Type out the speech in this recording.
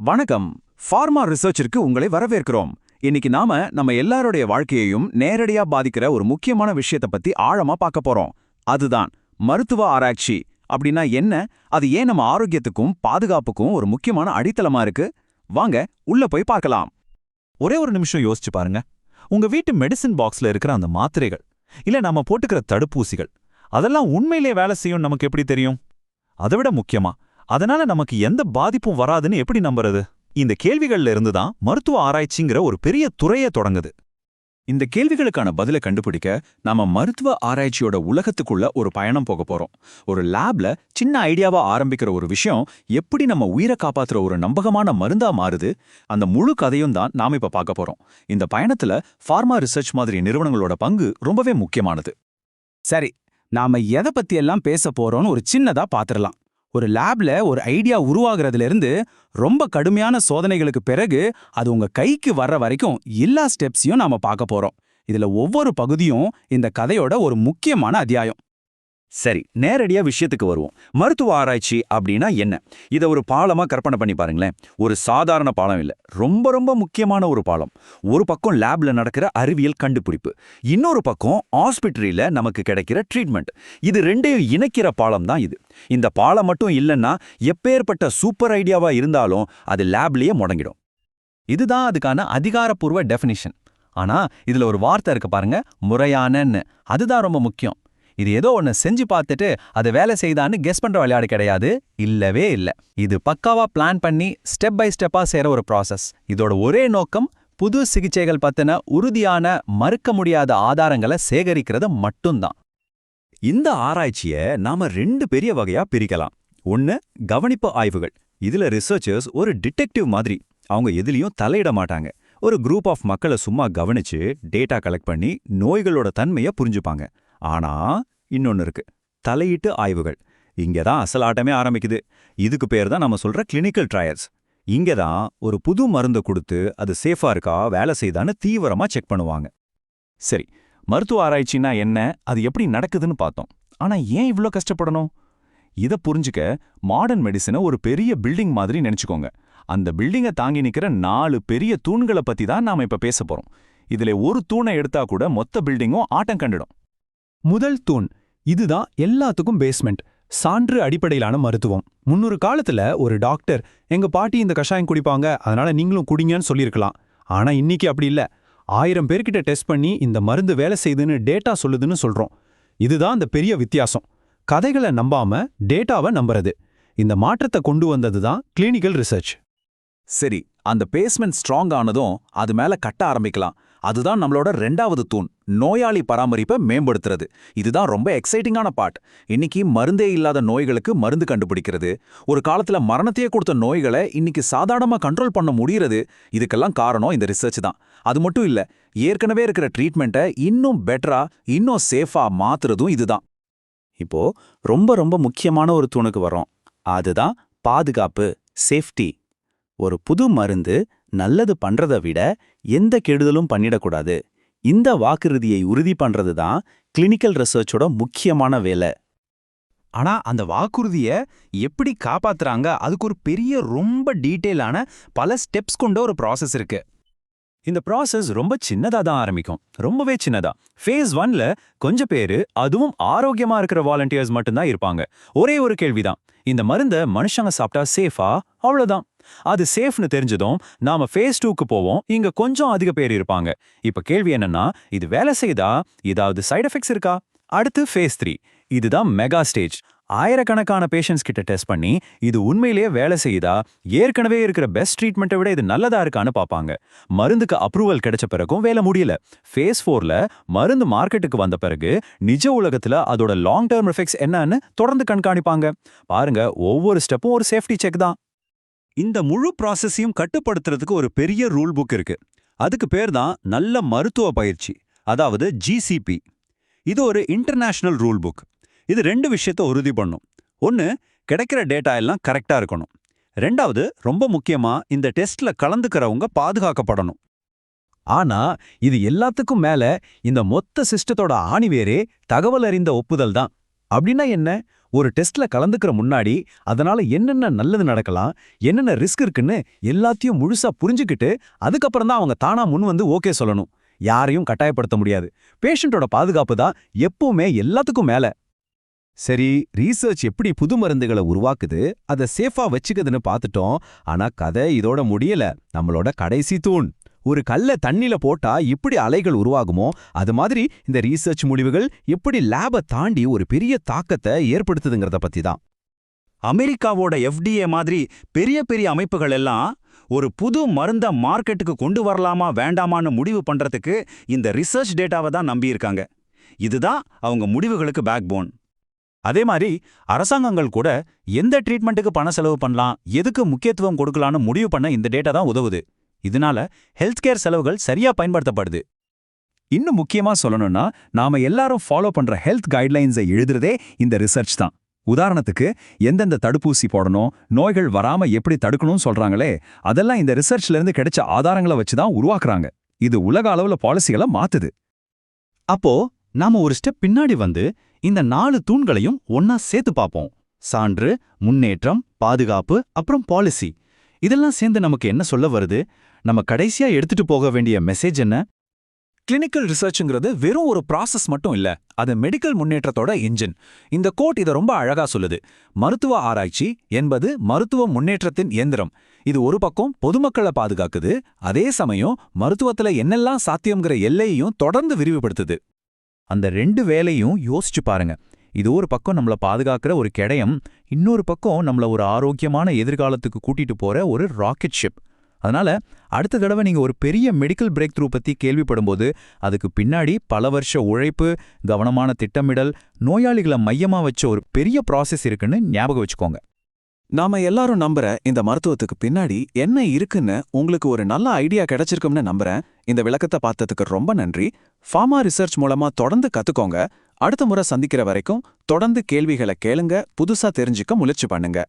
வணக்கம். ஃபார்மா ரிசர்ச்சிற்கு உங்களை வரவேற்கிறோம். இன்னைக்கு நம்ம எல்லாருடைய வாழ்க்கையையும் நேரடியா பாதிக்கிற ஒரு முக்கியமான விஷயத்தை பத்தி ஆழமா பார்க்க போறோம். அதுதான் மருத்துவ ஆராய்ச்சி. அப்படின்னா என்ன? அது ஏன் நம்ம ஆரோக்கியத்துக்கும் பாதுகாப்புக்கும் ஒரு முக்கியமான அடித்தளமா இருக்கு? வாங்க உள்ள போய் பார்க்கலாம். ஒரே ஒரு நிமிஷம் யோசிச்சு பாருங்க. உங்க வீட்டு மெடிசின் பாக்ஸ்ல இருக்கிற அந்த மாத்திரைகள், இல்ல நம்ம போட்டுக்கிற தடுப்பூசிகள், அதெல்லாம் உண்மையிலே வேலை செய்யும் நமக்கு எப்படி தெரியும்? அதைவிட முக்கியமா, அதனால நமக்கு எந்த பாதிப்பும் வராதுன்னு எப்படி நம்புறது? இந்த கேள்விகள்ல இருந்துதான் மருத்துவ ஆராய்ச்சிங்கிற ஒரு பெரிய துறையே தொடங்குது. இந்த கேள்விகளுக்கான பதிலை கண்டுபிடிக்க நாம மருத்துவ ஆராய்ச்சியோட உலகத்துக்குள்ள ஒரு பயணம் போக போறோம். ஒரு லேப்ல சின்ன ஐடியாவா ஆரம்பிக்கிற ஒரு விஷயம் எப்படி நம்ம உயிரை காப்பாத்துற ஒரு நம்பகமான மருந்தா மாறுது, அந்த முழு கதையும் தான் நாம இப்ப பார்க்க போறோம். இந்த பயணத்துல ஃபார்மா ரிசர்ச் மாதிரி நிறுவனங்களோட பங்கு ரொம்பவே முக்கியமானது. சரி, நாம எதை பத்தி எல்லாம் பேச போறோம்னு ஒரு சின்னதா பாத்துரலாம். ஒரு லேப்ல ஒரு ஐடியா உருவாகிறதுல இருந்து ரொம்ப கடுமையான சோதனைகளுக்கு பிறகு அது உங்க கைக்கு வர்ற வரைக்கும் எல்லா ஸ்டெப்ஸையும் நாம பார்க்க போறோம். இதுல ஒவ்வொரு பகுதியும் இந்த கதையோட ஒரு முக்கியமான அத்தியாயம். சரி, நேரடியா விஷயத்துக்கு வருவோம். மருத்துவ ஆராய்ச்சி அப்படின்னா என்ன? இதை ஒரு பாலமா கற்பனை பண்ணி பாருங்களேன். ஒரு சாதாரண பாலம் இல்ல, ரொம்ப ரொம்ப முக்கியமான ஒரு பாலம். ஒரு பக்கம் லேப்ல நடக்கிற அறிவியல் கண்டுபிடிப்பு, இன்னொரு பக்கம் ஆஸ்பத்திரியில நமக்கு கிடைக்கிற ட்ரீட்மெண்ட். இது ரெண்டையும் இணைக்கிற பாலம் தான் இது. இந்த பாலம் மட்டும் இல்லைன்னா எப்பேற்பட்ட சூப்பர் ஐடியாவா இருந்தாலும் அது லேப்லயே முடங்கிடும். இதுதான் அதுக்கான அதிகாரப்பூர்வ டெஃபினிஷன். ஆனா இதுல ஒரு வார்த்தை இருக்கு பாருங்க, முறையானன்னு. அதுதான் ரொம்ப முக்கியம். இது ஏதோ ஒன்று செஞ்சு பார்த்துட்டு அது வேலை செய்தான்னு கெஸ் பண்ற விளையாடு கிடையாது. இல்லவே இல்லை. இது பக்காவா பிளான் பண்ணி ஸ்டெப் பை ஸ்டெப்பா செய்யற ஒரு ப்ராசஸ். இதோட ஒரே நோக்கம் புது சிகிச்சைகள் பத்தின உறுதியான மறுக்க முடியாத ஆதாரங்களை சேகரிக்கிறது மட்டும்தான். இந்த ஆராய்ச்சியை நாம ரெண்டு பெரிய வகையா பிரிக்கலாம். ஒன்னு கவனிப்பு ஆய்வுகள். இதுல ரிசர்ச்சர்ஸ் ஒரு டிடெக்டிவ் மாதிரி. அவங்க எதுலயும் தலையிட மாட்டாங்க. ஒரு குரூப் ஆஃப் மக்களை சும்மா கவனிச்சு டேட்டா கலெக்ட் பண்ணி நோய்களோட தன்மையை புரிஞ்சுப்பாங்க. ஆனா இன்னொன்னு இருக்கு, தலையீட்டு ஆய்வுகள். இங்கதான் அசல் ஆட்டமே ஆரம்பிக்குது. இதுக்கு பேர் தான் நம்ம சொல்ற கிளினிக்கல் ட்ரையல்ஸ். இங்கதான் ஒரு புது மருந்து கொடுத்து அது சேஃபா இருக்கா, வேலை செய்தான்னு தீவிரமா செக் பண்ணுவாங்க. சரி, மருத்துவ ஆராய்ச்சினா என்ன, அது எப்படி நடக்குதுன்னு பார்த்தோம். ஆனா ஏன் இவ்ளோ கஷ்டப்படணும்? இதை புரிஞ்சுக்க மாடர்ன் மெடிசனை ஒரு பெரிய பில்டிங் மாதிரி நினைச்சுக்கோங்க. அந்த பில்டிங்கை தாங்கி நிக்கிற 4 பெரிய தூண்களை பத்தி தான் நாம இப்ப பேச போறோம். இதுல ஒரு தூணை எடுத்தா கூட மொத்த பில்டிங்கும் ஆட்டம் கண்டுடும். முதல் தூண், இதுதான் எல்லாத்துக்கும் பேஸ்மெண்ட். சான்று அடிப்படையிலான மருத்துவம். 300 காலத்துல ஒரு டாக்டர் எங்க பாட்டி இந்த கஷாயம் குடிப்பாங்க, அதனால நீங்களும் குடிங்கன்னு சொல்லியிருக்கலாம். ஆனா இன்னைக்கு அப்படி இல்ல. 1000 பேர்கிட்ட டெஸ்ட் பண்ணி இந்த மருந்து வேலை செய்யுதுன்னு டேட்டா சொல்லுதுன்னு சொல்றோம். இதுதான் அந்த பெரிய வித்தியாசம். கதைகளை நம்பாம டேட்டாவை நம்புறது. இந்த மாற்றத்தை கொண்டு வந்தது தான் கிளினிக்கல் ரிசர்ச். சரி, அந்த பேஸ்மெண்ட் ஸ்ட்ராங் ஆனதும் அது மேல கட்ட ஆரம்பிக்கலாம். அதுதான் நம்மளோட 2வது தூண், நோயாளி பராமரிப்பை மேம்படுத்துறது. இதுதான் ரொம்ப எக்ஸைட்டிங்கான பார்ட். இன்னைக்கு மருந்தே இல்லாத நோய்களுக்கு மருந்து கண்டுபிடிக்கிறது, ஒரு காலத்துல மரணத்தையே கொடுத்த நோய்களை இன்னைக்கு சாதாரணமா கண்ட்ரோல் பண்ண முடியறது. இதுக்கெல்லாம் காரணம் இந்த ரிசர்ச் தான். அது மட்டும் இல்ல, ஏற்கனவே இருக்கிற ட்ரீட்மெண்ட்டை இன்னும் பெட்டரா, இன்னும் சேஃபா மாத்துறதும் இதுதான். இப்போ ரொம்ப ரொம்ப முக்கியமான ஒரு தூணுக்கு வரோம். அதுதான் பாதுகாப்பு, சேஃப்டி. ஒரு புது மருந்து நல்லது பண்றதை விட எந்த கெடுதலும் பண்ணிடக்கூடாது. இந்த வாக்குறுதியை உறுதி பண்றது தான் கிளினிக்கல் ரிசர்ச்சோட முக்கியமான வேலை. ஆனா அந்த வாக்குறுதியை எப்படி காப்பாத்துறாங்க, அதுக்கு ஒரு பெரிய ரொம்ப டீட்டெயிலான பல ஸ்டெப்ஸ் கொண்ட ஒரு ப்ராசஸ் இருக்கு. இந்த ப்ராசஸ் ரொம்ப சின்னதா தான் ஆரம்பிக்கும், ரொம்பவே சின்னதா. ஃபேஸ் 1ல கொஞ்சம் பேரு, அதுவும் ஆரோக்கியமா இருக்கிற வாலண்டியர்ஸ் மட்டும்தான் இருப்பாங்க. ஒரே ஒரு கேள்விதான், இந்த மருந்தை மனுஷங்க சாப்பிட்டா சேஃபா? அவ்வளவுதான். அது சேஃப்னு தெரிஞ்சதும் நாம ஃபேஸ் 2க்கு போவோம். இங்க கொஞ்சம் அதிக பேர் இருப்பாங்க. இப்ப கேள்வி என்னன்னா, இது வேலை செய்தா? ஏதாவது சைடு எஃபெக்ட்ஸ் இருக்கா? அடுத்து ஃபேஸ் 3. இதுதான் மெகா ஸ்டேஜ். ஆயிரக்கணக்கான பேஷண்ட்ஸ் கிட்ட டெஸ்ட் பண்ணி இது உண்மையிலேயே வேலை செய்யுதா, ஏற்கனவே இருக்கிற பெஸ்ட் ட்ரீட்மெண்ட்டை விட இது நல்லதா இருக்கான்னு பார்ப்பாங்க. மருந்துக்கு அப்ரூவல் கிடைச்ச பிறகும் வேலை முடியல. ஃபேஸ் 4ல மருந்து மார்க்கெட்டுக்கு வந்த பிறகு நிஜ உலகத்துல அதோட லாங் டேர்ம் எஃபெக்ட்ஸ் என்னன்னு தொடர்ந்து கண்காணிப்பாங்க. பாருங்க, ஒவ்வொரு ஸ்டெப்பும் ஒரு சேஃப்டி செக் தான். இந்த முழு ப்ராசஸையும் கட்டுப்படுத்துறதுக்கு ஒரு பெரிய ரூல் புக் இருக்கு. அதுக்கு பேர் தான் நல்ல மருத்துவ பயிற்சி, அதாவது GCP. இது ஒரு இன்டர்நேஷனல் ரூல் புக். இது 2 விஷயத்தை உறுதி பண்ணும். ஒன்னு, கிடைக்கிற டேட்டா எல்லாம் கரெக்டா இருக்கணும். 2வது, ரொம்ப முக்கியமா, இந்த டெஸ்ட்ல கலந்துக்கிறவங்க பாதுகாக்கப்படணும். ஆனா இது எல்லாத்துக்கும் மேல இந்த மொத்த சிஸ்டத்தோட ஆணிவேரே தகவல் அறிந்த ஒப்புதல் தான். அப்படின்னா என்ன? ஒரு டெஸ்ட்ல கலந்துக்கிற முன்னாடி அதனால என்னென்ன நல்லது நடக்கலாம், என்னென்ன ரிஸ்க் இருக்குன்னு எல்லாத்தையும் முழுசா புரிஞ்சுக்கிட்டு அதுக்கப்புறம் தான் அவங்க தானா முன் வந்து ஓகே சொல்லணும். யாரையும் கட்டாயப்படுத்த முடியாது. பேஷண்டோட பாதுகாப்பு தான் எப்பவுமே எல்லாத்துக்கும் மேல. சரி, ரீசர்ச் எப்படி புது மருந்துகளை உருவாக்குது, அதை சேஃபா வச்சுக்குதுன்னு பார்த்துட்டோம். ஆனா கதை இதோட முடியல. நம்மளோட கடைசி தூண். ஒரு கல்ல தண்ணில போட்டா இப்படி அலைகள் உருவாகுமோ, அது மாதிரி இந்த ரீசர்ச் முடிவுகள் எப்படி லேபை தாண்டி ஒரு பெரிய தாக்கத்தை ஏற்படுத்துதுங்கிறத பத்தி தான். அமெரிக்காவோட FDA மாதிரி பெரிய பெரிய அமைப்புகள் எல்லாம் ஒரு புது மருந்த மார்க்கெட்டுக்கு கொண்டு வரலாமா வேண்டாமான்னு முடிவு பண்றதுக்கு இந்த ரிசர்ச் டேட்டாவை தான் நம்பியிருக்காங்க. இதுதான் அவங்க முடிவுகளுக்கு பேக்போன். அதே மாதிரி அரசாங்கங்கள் கூட எந்த ட்ரீட்மெண்ட்டுக்கு பண செலவு பண்ணலாம், எதுக்கு முக்கியத்துவம் கொடுக்கலான்னு முடிவு பண்ண இந்த டேட்டா தான் உதவுது. இதனால ஹெல்த் கேர் செலவுகள் சரியா பயன்படுத்தப்படுது. இன்னும் முக்கியமா சொல்லணும்னா, நாம எல்லாரும் ஃபாலோ பண்ற ஹெல்த் கைட்லைன்ஸை எழுதுறதே இந்த ரிசர்ச் தான். உதாரணத்துக்கு எந்தெந்த தடுப்பூசி போடணும், நோய்கள் வராம எப்படி தடுக்கணும்னு சொல்றாங்களே, அதெல்லாம் இந்த ரிசர்ச்ல இருந்து கிடைச்ச ஆதாரங்களை வச்சு தான் உருவாக்குறாங்க. இது உலக அளவுல பாலிசிகளை மாத்துது. அப்போ நாம ஒரு ஸ்டெப் பின்னாடி வந்து இந்த 4 தூண்களையும் ஒன்னா சேர்த்து பார்ப்போம். சான்று, முன்னேற்றம், பாதுகாப்பு, அப்புறம் பாலிசி. இதெல்லாம் சேர்ந்து நமக்கு என்ன சொல்ல வருது? நம்ம கடைசியா எடுத்துட்டு போக வேண்டிய மெசேஜ் என்ன? கிளினிக்கல் ரிசர்ச்ங்கிறது வெறும் ஒரு ப்ராசஸ் மட்டும் இல்ல, அது மெடிக்கல் முன்னேற்றத்தோட என்ஜின். இந்த கோட் இதை ரொம்ப அழகா சொல்லுது. மருத்துவ ஆராய்ச்சி என்பது மருத்துவ முன்னேற்றத்தின் இயந்திரம். இது ஒரு பக்கம் பொதுமக்களை பாதுகாக்குது, அதே சமயம் மருத்துவத்துல என்னெல்லாம் சாத்தியம்ங்கிற எல்லையையும் தொடர்ந்து விரிவுபடுத்துது. அந்த 2 வேலையும் யோசிச்சு பாருங்க. இது ஒரு பக்கம் நம்மள பாதுகாக்கிற ஒரு கெடயம், இன்னொரு பக்கம் நம்மள ஒரு ஆரோக்கியமான எதிர்காலத்துக்கு கூட்டிட்டு போற ஒரு ராக்கெட் ஷிப். அதனால அடுத்த தடவை நீங்க ஒரு பெரிய மெடிக்கல் பிரேக் த்ரூ பத்தி கேள்விப்படும்போது அதுக்கு பின்னாடி பல வருஷ உழைப்பு, கவனமான திட்டமிடல், நோயாளிகளை மையமா வச்ச ஒரு பெரிய ப்ராசஸ் இருக்குன்னு ஞாபகம் வச்சுக்கோங்க. நாம எல்லாரும் நம்புற இந்த மருத்துவத்துக்கு பின்னாடி என்ன இருக்குன்னு உங்களுக்கு ஒரு நல்ல ஐடியா கிடைச்சிருக்கும்னு நம்புறேன். இந்த விளக்கத்தை பார்த்ததுக்கு ரொம்ப நன்றி. ஃபார்மா ரிசர்ச் மூலமா தொடர்ந்து கத்துக்கோங்க. அடுத்த முறை சந்திக்கிற வரைக்கும் தொடர்ந்து கேள்விகளை கேளுங்க, புதுசா தெரிஞ்சுக்க முயற்சி பண்ணுங்க.